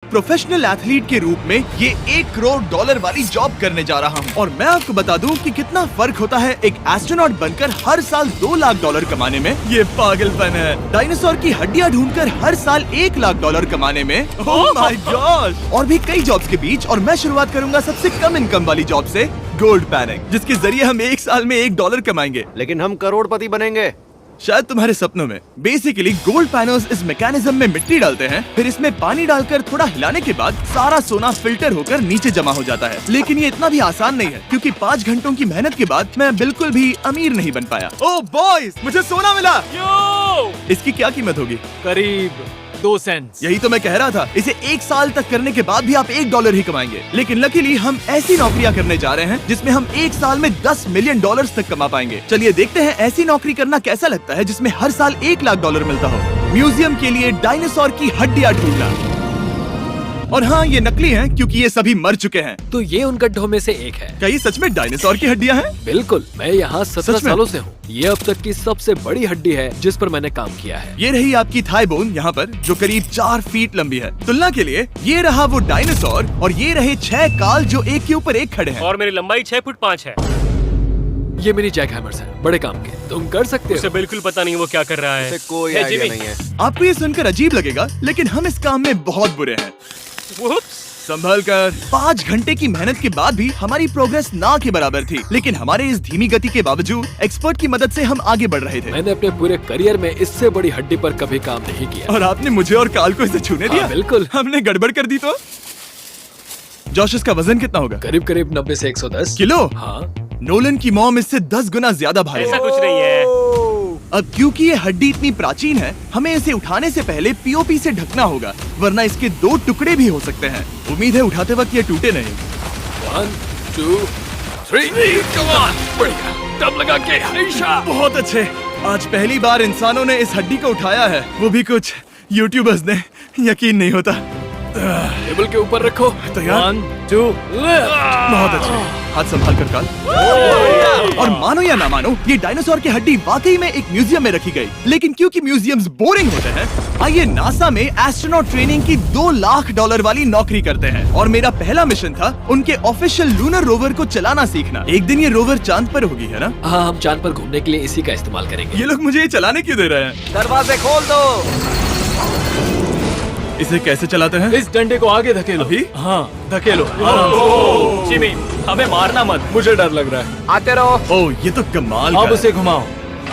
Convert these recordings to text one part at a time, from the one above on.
Professional athlete के रूप में ये $1 करोड़ वाली जॉब करने जा रहा हूँ। और मैं आपको बता दूं कि कितना फर्क होता है एक एस्ट्रोनॉट बनकर हर साल $2 लाख कमाने में। ये पागलपन है। डायनासोर की हड्डियाँ ढूंढकर हर साल $1 लाख कमाने में। Oh my God. और भी कई जॉब्स के बीच, और मैं शुरुआत करूंगा सबसे कम इनकम वाली जॉब से, गोल्ड पैनिंग, जिसके जरिए हम एक साल में $1 कमाएंगे। लेकिन हम करोड़पति बनेंगे शायद तुम्हारे सपनों में। बेसिकली गोल्ड पैनर्स इस मैकेनिज्म में मिट्टी डालते हैं, फिर इसमें पानी डालकर थोड़ा हिलाने के बाद सारा सोना फिल्टर होकर नीचे जमा हो जाता है। लेकिन ये इतना भी आसान नहीं है, क्योंकि 5 घंटों की मेहनत के बाद मैं बिल्कुल भी अमीर नहीं बन पाया। ओह बॉयज, मुझे सोना मिला। इसकी क्या कीमत होगी? करीब 2 सेंट्स। यही तो मैं कह रहा था। इसे 1 साल तक करने के बाद भी आप $1 ही कमाएंगे। लेकिन लकीली हम ऐसी नौकरियां करने जा रहे हैं जिसमें हम 1 साल में $10 मिलियन तक कमा पाएंगे। चलिए देखते हैं ऐसी नौकरी करना कैसा लगता है जिसमें हर साल $1 लाख मिलता हो। म्यूजियम के लिए डायनासोर की हड्डियां ढूंढना। और हाँ, ये नकली हैं क्योंकि ये सभी मर चुके हैं। तो ये उन गड्ढों में से एक है। क्या ये सच में डायनासोर की हड्डियां हैं? बिल्कुल, मैं यहाँ 17 सच में? सालों से हूँ। ये अब तक की सबसे बड़ी हड्डी है जिस पर मैंने काम किया है। ये रही आपकी थाई बोन यहाँ पर, जो करीब 4 फीट लंबी है। तुलना के लिए ये रहा वो डायनासोर, और ये रहे 6 काल जो एक के ऊपर एक खड़े हैं। और मेरी लंबाई 6 फुट 5 है। ये मेरी जैक हैमर्स है, बड़े काम के। तुम कर सकते उसे हो। बिल्कुल पता नहीं वो क्या कर रहा है। उसे कोई हे, आइडिया जिमी। नहीं है। आपको ये सुनकर अजीब लगेगा, लेकिन हम इस काम में बहुत बुरे हैं। Whoops! संभल कर। 5 घंटे की मेहनत के बाद भी हमारी प्रोग्रेस ना के बराबर थी। लेकिन हमारे इस धीमी गति के बावजूद एक्सपर्ट की मदद से हम आगे बढ़ रहे थे। मैंने अपने पूरे करियर में इससे बड़ी हड्डी पर कभी काम नहीं किया। और आपने मुझे और काल को इसे छूने दिया? हाँ, बिल्कुल। हमने गड़बड़ कर दी तो? जोश, इसका वजन कितना होगा? करीब करीब 90 से 110 किलो। हाँ। नोलन की मॉम इससे 10 गुना ज्यादा भारी ऐसा है। कुछ नहीं है। अब क्योंकि ये हड्डी इतनी प्राचीन है, हमें इसे उठाने से पहले पीओपी से ढकना होगा, वरना इसके 2 टुकड़े भी हो सकते हैं। उम्मीद है उठाते वक्त ये टूटे नहीं। 1 2 3 come on! बढ़िया, दम लगा के हमेशा। बहुत अच्छे। आज पहली बार इंसानों ने इस हड्डी को उठाया है, वो भी कुछ यूट्यूबर्स ने। यकीन नहीं होता। टेबल के ऊपर रखो। तैयार? 1 2 बहुत अच्छे। हाथ संभाल कर काल। और मानो या ना मानो, ये डायनासोर की हड्डी वाकई में एक म्यूजियम में रखी गई। लेकिन क्योंकि म्यूजियम्स बोरिंग होते हैं, आइए नासा में एस्ट्रोनॉट ट्रेनिंग की $2 लाख वाली नौकरी करते हैं। और मेरा पहला मिशन था उनके ऑफिशियल लूनर रोवर को चलाना सीखना। एक दिन ये रोवर चांद पर होगी, है ना? हाँ, हम चांद पर घूमने के लिए इसी का इस्तेमाल करेंगे। ये लोग मुझे ये चलाने क्यों दे रहे हैं? दरवाजे खोल दो। इसे कैसे चलाते हैं? इस डंडे को आगे धकेलो। अभी? हाँ, धकेलो। जिमी, हमें मारना मत। मुझे डर लग रहा है। आते रहो। ओह, ये तो कमाल अब का है। उसे घुमाओ।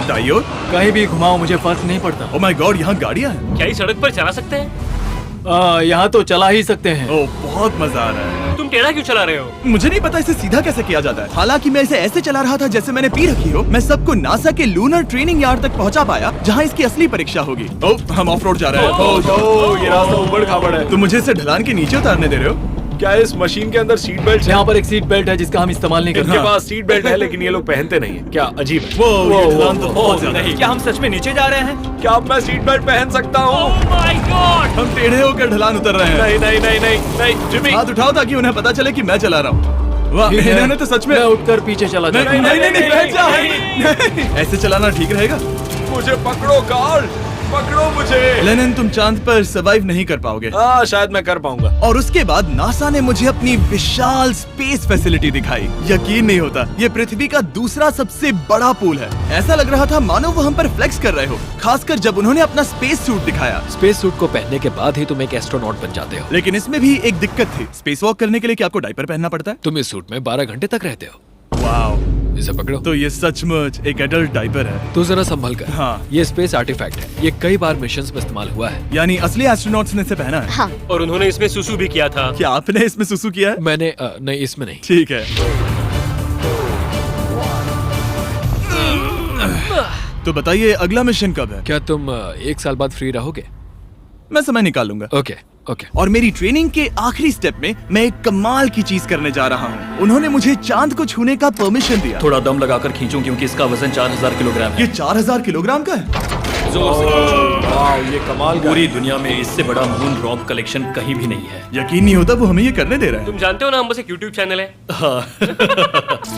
दाईं ओर? कहीं भी घुमाओ, मुझे फर्क नहीं पड़ता। ओह माय गॉड, यहाँ गाड़ियाँ हैं। क्या इस सड़क पर चला सकते हैं? यहाँ तो चला ही सकते हैं। ओह, बहुत मजा आ रहा है। तुम टेढ़ा क्यों चला रहे हो? मुझे नहीं पता इसे सीधा कैसे किया जाता है। हालांकि मैं इसे ऐसे चला रहा था जैसे मैंने पी रखी हो। मैं सबको नासा के लूनर ट्रेनिंग यार्ड तक पहुंचा पाया, जहां इसकी असली परीक्षा होगी। ओह, हम ऑफ रोड जा रहे हैं। ओह, ये रास्ता ऊबड़ खाबड़ है। तुम मुझे इसे ढलान के नीचे उतारने दे रहे हो? क्या इस मशीन के अंदर सीट बेल्ट है? यहाँ पर एक सीट बेल्ट है जिसका हम इस्तेमाल नहीं करते। इनके पास सीट बेल्ट है लेकिन ये लोग पहनते नहीं है। क्या अजीब है। वो, ये ढलान तो बहुत ज्यादा है। क्या हम सच में नीचे जा रहे हैं? क्या अब मैं सीट बेल्ट पहन सकता हूँ? Oh my God! हम टेढ़े होकर ढलान उतर रहे हैं। नहीं नहीं नहीं नहीं नहीं जिमी। हाथ उठाओ ताकि उन्हें पता चले कि मैं चला रहा हूँ। वाह, ठीक है। इन्होंने तो सच में। मैं उठकर पीछे चला नहीं जाता नहीं हूँ। नहीं, बैठ जा। नहीं, ऐसे चलाना ठीक रहेगा? मुझे पकड़ो कार्ल, पकड़ो मुझे। लेनिन, तुम चांद पर सर्वाइव नहीं कर पाओगे। शायद मैं कर पाऊंगा। और उसके बाद नासा ने मुझे अपनी विशाल स्पेस फैसिलिटी दिखाई। यकीन नहीं होता, ये पृथ्वी का दूसरा सबसे बड़ा पूल है। ऐसा लग रहा था मानो वो हम पर फ्लेक्स कर रहे हो, खासकर जब उन्होंने अपना स्पेस सूट दिखाया। स्पेस सूट को पहनने के बाद ही तुम एक एस्ट्रोनॉट बन जाते हो। लेकिन इसमें भी एक दिक्कत थी। स्पेस वॉक करने के लिए क्या आपको डायपर पहनना पड़ता है? तुम इस सूट में 12 घंटे तक रहते हो। वाओ, इसे पकड़ो। तो ये सचमुच एक एडल्ट डायपर है। तो जरा संभल कर। हाँ। ये स्पेस आर्टिफैक्ट है। ये कई बार मिशंस में इस्तेमाल हुआ है। यानी असली एस्ट्रोनॉट्स ने इसे पहना है? हाँ। और उन्होंने इसमें सुसु भी किया था। क्या आपने इसमें सुसु किया है? मैंने नहीं, इसमें नहीं। ठीक है। तो बताइए अगला मिशन कब है? क्या तुम 1 साल बाद फ्री रहोगे? मैं समय निकाल लूंगा। Okay okay. और मेरी ट्रेनिंग के आखिरी स्टेप में मैं एक कमाल की चीज करने जा रहा हूँ। उन्होंने मुझे चांद को छूने का परमिशन दिया। थोड़ा दम लगाकर खींचूं क्योंकि इसका वजन 4000 किलोग्राम है। ये 4000 किलोग्राम का है? जोर से खींचो। वाह, ये कमाल का पूरी दुनिया में इससे बड़ा मून रॉक कलेक्शन कहीं भी नहीं है। यकीन नहीं होता वो हमें ये करने दे रहा है। तुम जानते हो ना हम बस एक यूट्यूब चैनल है।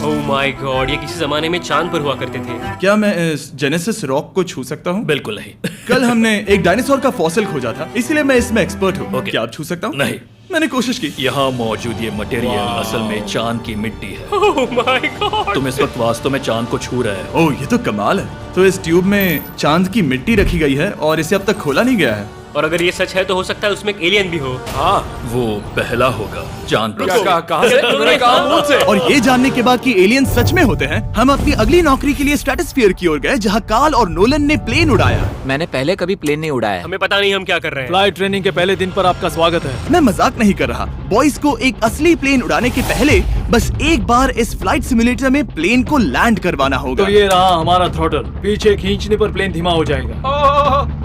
ओह माय गॉड, ये किसी जमाने में चांद पर हुआ करते थे। क्या मैं इस जेनेसिस रॉक को छू सकता हूँ? बिल्कुल नहीं। कल हमने एक डायनासोर का फॉसिल खोजा था, इसलिए मैं इसमें एक्सपर्ट हूँ। Okay. क्या आप छू सकता हूँ? नहीं। मैंने कोशिश की। यहाँ मौजूद ये मटेरियल असल में चांद की मिट्टी है। Oh my God. तुम इस वक्त वास्तव में चांद को छू रहे हो। ओह, ये तो कमाल है। तो इस ट्यूब में चांद की मिट्टी रखी गई है और इसे अब तक खोला नहीं गया है। और अगर ये सच है तो हो सकता है उसमें एक एलियन भी हो। हाँ, वो पहला होगा चांद पर। क्या कहा से? तुमने कहा मुंह से? और ये जानने के बाद कि एलियन सच में होते हैं, हम अपनी अगली नौकरी के लिए स्ट्रेटोस्फीयर की ओर गए, जहाँ कार्ल और नोलन ने प्लेन उड़ाया। मैंने पहले कभी प्लेन नहीं उड़ाया। हमें पता नहीं हम क्या कर रहे हैं। फ्लाइट ट्रेनिंग के पहले दिन पर आपका स्वागत है। मैं मजाक नहीं कर रहा। बॉयज को एक असली प्लेन उड़ाने के पहले बस एक बार इस फ्लाइट सिमुलेटर में प्लेन को लैंड करवाना होगा। तो ये रहा हमारा थ्रॉटल। पीछे खींचने पर प्लेन धीमा हो जाएगा।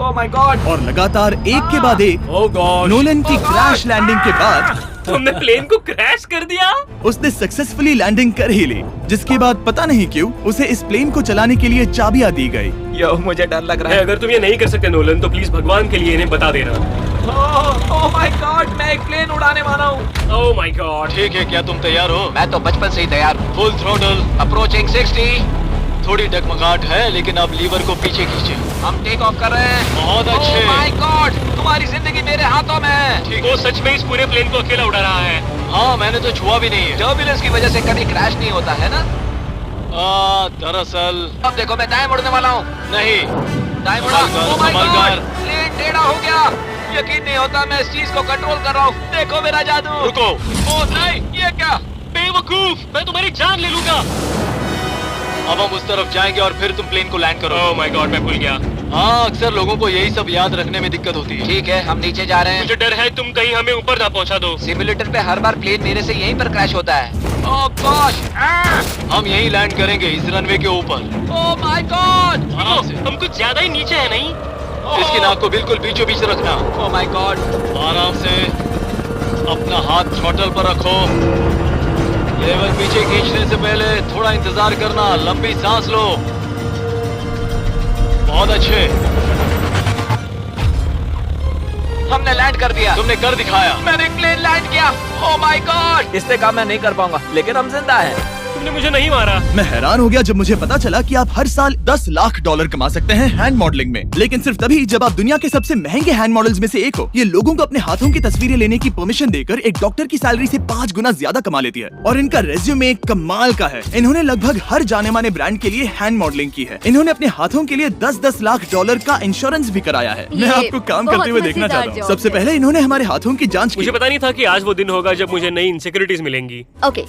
Oh my God. और लगातार एक के बाद एक ओह गॉड। नोलन की क्रैश लैंडिंग के बाद तुमने प्लेन को क्रैश कर दिया। उसने सक्सेसफुली लैंडिंग कर ही ली, जिसके बाद पता नहीं क्यों उसे इस प्लेन को चलाने के लिए चाबियां दी गई। यो, मुझे डर लग रहा है। अगर तुम ये नहीं कर सकते नोलन तो प्लीज भगवान के लिए इन्हें बता देना। ओह माय गॉड, मैं एक प्लेन उड़ाने वाला हूँ। Oh my God. ठीक है, क्या तुम तैयार हो? मैं तो बचपन से ही तैयार हूँ। Full throttle, approaching 60। थोड़ी डगमगाहट है लेकिन अब लीवर को पीछे खींचे। हम टेक ऑफ कर रहे हैं। बहुत अच्छे। ओह माय गॉड, तुम्हारी जिंदगी मेरे हाथों में है। वो सच में इस पूरे प्लेन को अकेला उड़ा रहा है। हाँ, मैंने तो छुआ भी नहीं है। टर्बुलेंस की वजह से कभी क्रैश नहीं होता है ना। दरअसल अब देखो, मैं दाएं मुड़ने वाला हूँ। नहीं। दाएं मुड़ा। संभल कर, ओह माय संभल गॉड, कर। प्लेन टेढ़ा हो गया। यकीन नहीं होता मैं इस चीज को कंट्रोल कर रहा हूँ। देखो मेरा जादू। रुको। ओह नहीं, ये क्या? बेवकूफ, मैं तुम्हारी जान ले लूंगा। अब हम उस तरफ जाएंगे और फिर तुम प्लेन को लैंड करो। ओह माय गॉड, मैं भूल गया। हाँ, अक्सर लोगों को यही सब याद रखने में दिक्कत होती है। ठीक है, हम नीचे जा रहे हैं। मुझे डर है तुम कहीं हमें ऊपर ना पहुंचा दो। सिमुलेटर पे हर बार प्लेन मेरे से यहीं पर क्रैश होता है। ओह गॉश। हम यहीं लैंड करेंगे, इस रनवे के ऊपर। Oh my God. आराम से। हम कुछ ज्यादा ही नीचे है नहीं? इसकी नाक को बिल्कुल बीचों बीच रखना। Oh my God. आराम से अपना हाथ थ्रॉटल पर रखो। लेवल पीछे खींचने से पहले थोड़ा इंतजार करना, लंबी सांस लो। बहुत अच्छे। हमने लैंड कर दिया। तुमने कर दिखाया। मैंने प्लेन लैंड किया। Oh my God. इससे काम मैं नहीं कर पाऊंगा, लेकिन हम जिंदा हैं। तुमने मुझे नहीं मारा। मैं हैरान हो गया जब मुझे पता चला कि आप हर साल 10 लाख डॉलर कमा सकते हैं हैंड मॉडलिंग में, लेकिन सिर्फ तभी जब आप दुनिया के सबसे महंगे हैंड मॉडल्स में से एक हो। ये लोगों को अपने हाथों की तस्वीरें लेने की परमिशन देकर एक डॉक्टर की सैलरी से 5 गुना ज्यादा कमा लेती है। और इनका रेज्यूमे कमाल का है। इन्होंने लगभग हर जाने माने ब्रांड के लिए हैंड मॉडलिंग की है। इन्होंने अपने हाथों के लिए 10-10 लाख डॉलर का इंश्योरेंस भी कराया है। मैं आपको काम करते हुए देखना चाहता हूँ। सबसे पहले इन्होंने हमारे हाथों की जांच की। मुझे पता नहीं था कि आज वो दिन होगा जब मुझे नई इनसिक्योरिटीज मिलेंगी। ओके,